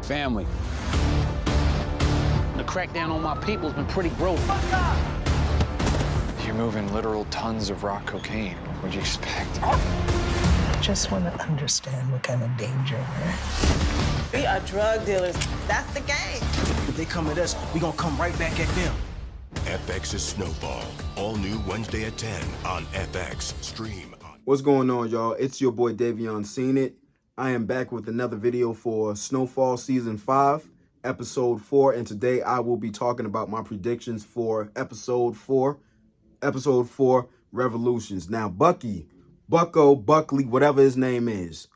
family. The crackdown on my people has been pretty brutal. You're moving literal tons of rock cocaine. What'd you expect? Just want to understand what kind of danger we're in. We are drug dealers. That's the game. If they come at us, we gonna come right back at them. FX's Snowfall. All new Wednesday at 10 on FX. Stream. What's going on, y'all? It's your boy Davion Seen It. I am back with another video for Snowfall Season 5, Episode 4. And today I will be talking about my predictions for Episode 4, Revolutions. Now, Buckley, whatever his name is,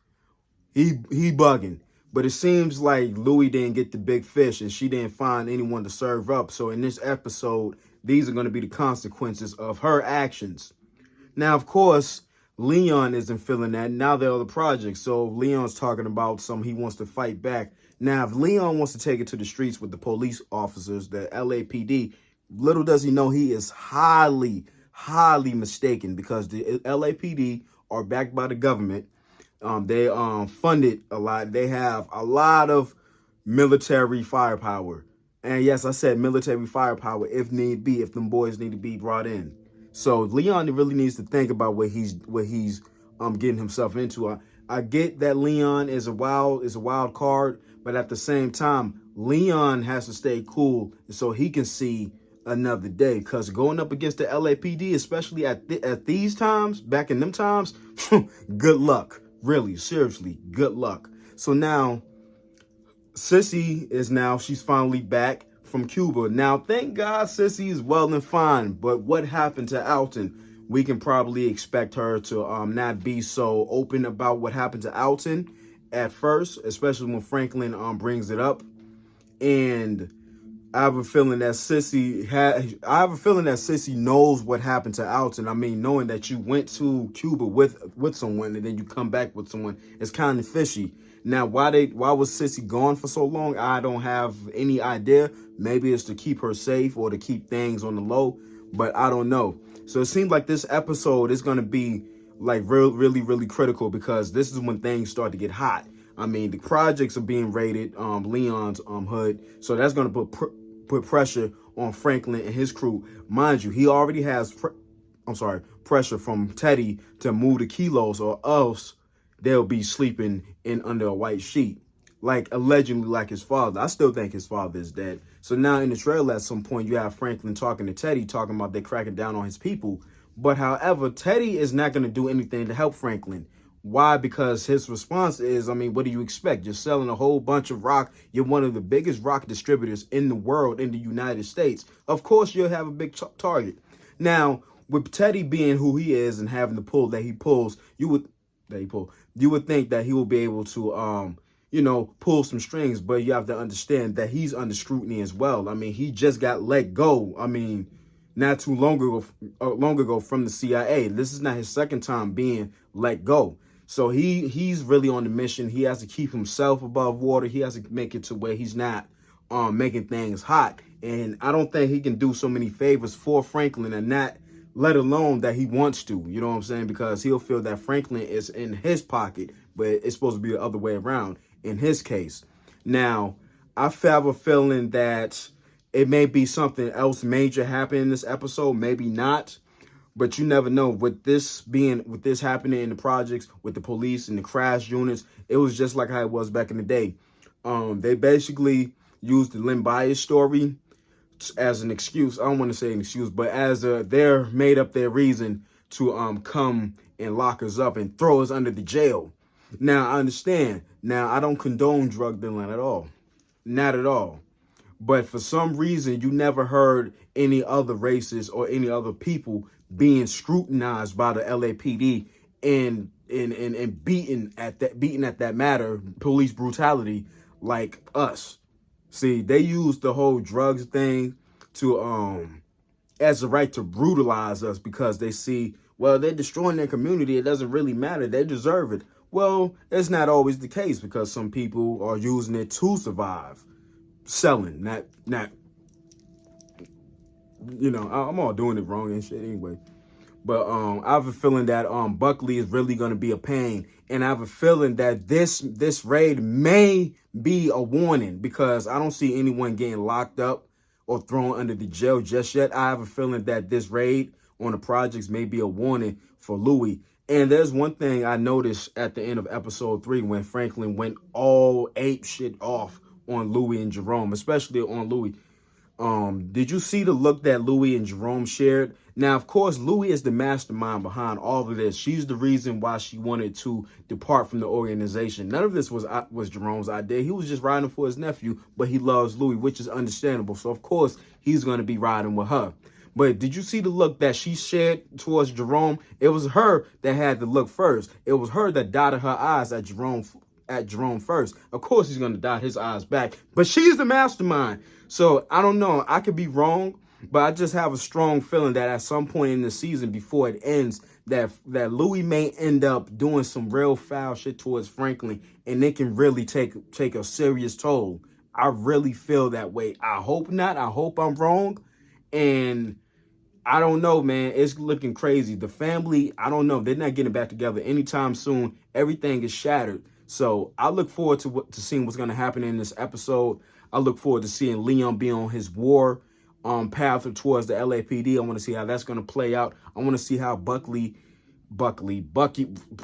he bugging. But it seems like Louie didn't get the big fish and she didn't find anyone to serve up. So in this episode, these are going to be the consequences of her actions. Now, of course, Leon isn't feeling that. Now they're on the project. So Leon's talking about he wants to fight back. Now, if Leon wants to take it to the streets with the police officers, the LAPD, little does he know he is highly mistaken, because the LAPD are backed by the government. They funded a lot. They have a lot of military firepower. And yes, I said military firepower if need be, if them boys need to be brought in. So Leon really needs to think about what he's getting himself into. I get that Leon is a wild card, but at the same time, Leon has to stay cool so he can see another day. Because going up against the LAPD, especially at these times, back in them times, good luck. Really, seriously, good luck. So now, Sissy she's finally back from Cuba. Now, thank God Sissy is well and fine, but what happened to Alton? We can probably expect her to not be so open about what happened to Alton at first, especially when Franklin brings it up. And I have a feeling that Sissy knows what happened to Alton. I mean, knowing that you went to Cuba with someone and then you come back with someone is kind of fishy. Now, why was Sissy gone for so long? I don't have any idea. Maybe it's to keep her safe or to keep things on the low, but I don't know. So it seems like this episode is going to be like really critical, because this is when things start to get hot. I mean, the projects are being raided, Leon's hood, so that's going to put pressure on Franklin and his crew. Mind you, he already has pressure from Teddy to move the kilos, or else they'll be sleeping under a white sheet, like allegedly like his father. I still think his father is dead. So now in the trailer at some point you have Franklin talking to Teddy, talking about they're cracking down on his people. But however, Teddy is not going to do anything to help Franklin. Why? Because his response is, I mean, what do you expect? You're selling a whole bunch of rock. You're one of the biggest rock distributors in the world, in the United States. Of course, you'll have a big target. Now, with Teddy being who he is and having the pull that he pulls, you would think that he will be able to, pull some strings. But you have to understand that he's under scrutiny as well. I mean, he just got let go. I mean, not too long ago from the CIA. This is not his second time being let go. So he's really on the mission. He has to keep himself above water. He has to make it to where he's not making things hot. And I don't think he can do so many favors for Franklin and not, let alone that he wants to. You know what I'm saying? Because he'll feel that Franklin is in his pocket, but it's supposed to be the other way around in his case. Now, I have a feeling that it may be something else major happening in this episode, maybe not. But you never know. With this happening in the projects, with the police and the crash units, it was just like how it was back in the day. They basically used the Lynn Bias story as an excuse. I don't want to say an excuse, but as they're made up their reason to come and lock us up and throw us under the jail. Now, I understand. Now, I don't condone drug dealing at all. Not at all. But for some reason, you never heard any other races or any other people being scrutinized by the LAPD and beaten at that matter, police brutality, like us. See, they used the whole drugs thing to as a right to brutalize us, because they see, well, they're destroying their community. It doesn't really matter. They deserve it. Well, it's not always the case, because some people are using it to survive. Selling, not I'm all doing it wrong and shit anyway. But I have a feeling that Buckley is really going to be a pain, and I have a feeling that this raid may be a warning, because I don't see anyone getting locked up or thrown under the jail just yet. I have a feeling that this raid on the projects may be a warning for Louis. And there's one thing I noticed at the end of episode 3 when Franklin went all ape shit off on Louis and Jerome, especially on Louis. Did you see the look that Louis and Jerome shared? Now, of course, Louis is the mastermind behind all of this. She's the reason why she wanted to depart from the organization. None of this was Jerome's idea. He was just riding for his nephew, but he loves Louis, which is understandable. So, of course, he's going to be riding with her. But did you see the look that she shared towards Jerome? It was her that had the look first. It was her that dotted her eyes at Jerome first. Of course, he's going to dot his eyes back, but she's the mastermind. So I don't know. I could be wrong, but I just have a strong feeling that at some point in the season before it ends, that Louis may end up doing some real foul shit towards Franklin, and it can really take a serious toll. I really feel that way. I hope not. I hope I'm wrong. And I don't know, man. It's looking crazy. The family, I don't know. They're not getting back together anytime soon. Everything is shattered. So I look forward to seeing what's going to happen in this episode. I look forward to seeing Leon be on his war path towards the LAPD. I want to see how that's going to play out. I want to see how Bucky,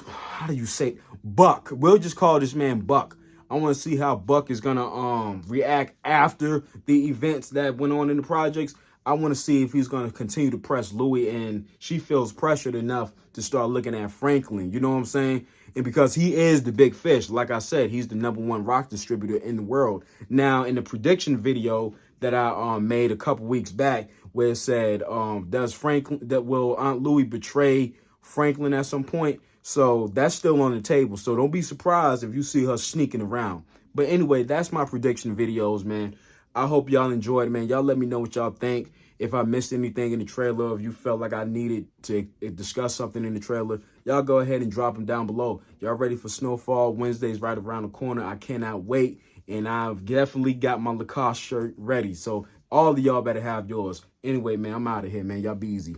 how do you say Buck? We'll just call this man Buck. I want to see how Buck is going to react after the events that went on in the projects. I want to see if he's going to continue to press Louis, and she feels pressured enough to start looking at Franklin. You know what I'm saying? And because he is the big fish, like I said, he's the #1 rock distributor in the world. Now, in the prediction video that I made a couple weeks back, where it said, will Aunt Louis betray Franklin at some point? So that's still on the table. So don't be surprised if you see her sneaking around. But anyway, that's my prediction videos, man. I hope y'all enjoyed, man. Y'all let me know what y'all think. If I missed anything in the trailer, if you felt like I needed to discuss something in the trailer, y'all go ahead and drop them down below. Y'all ready for Snowfall? Wednesday's right around the corner. I cannot wait. And I've definitely got my Lacoste shirt ready. So all of y'all better have yours. Anyway, man, I'm out of here, man. Y'all be easy.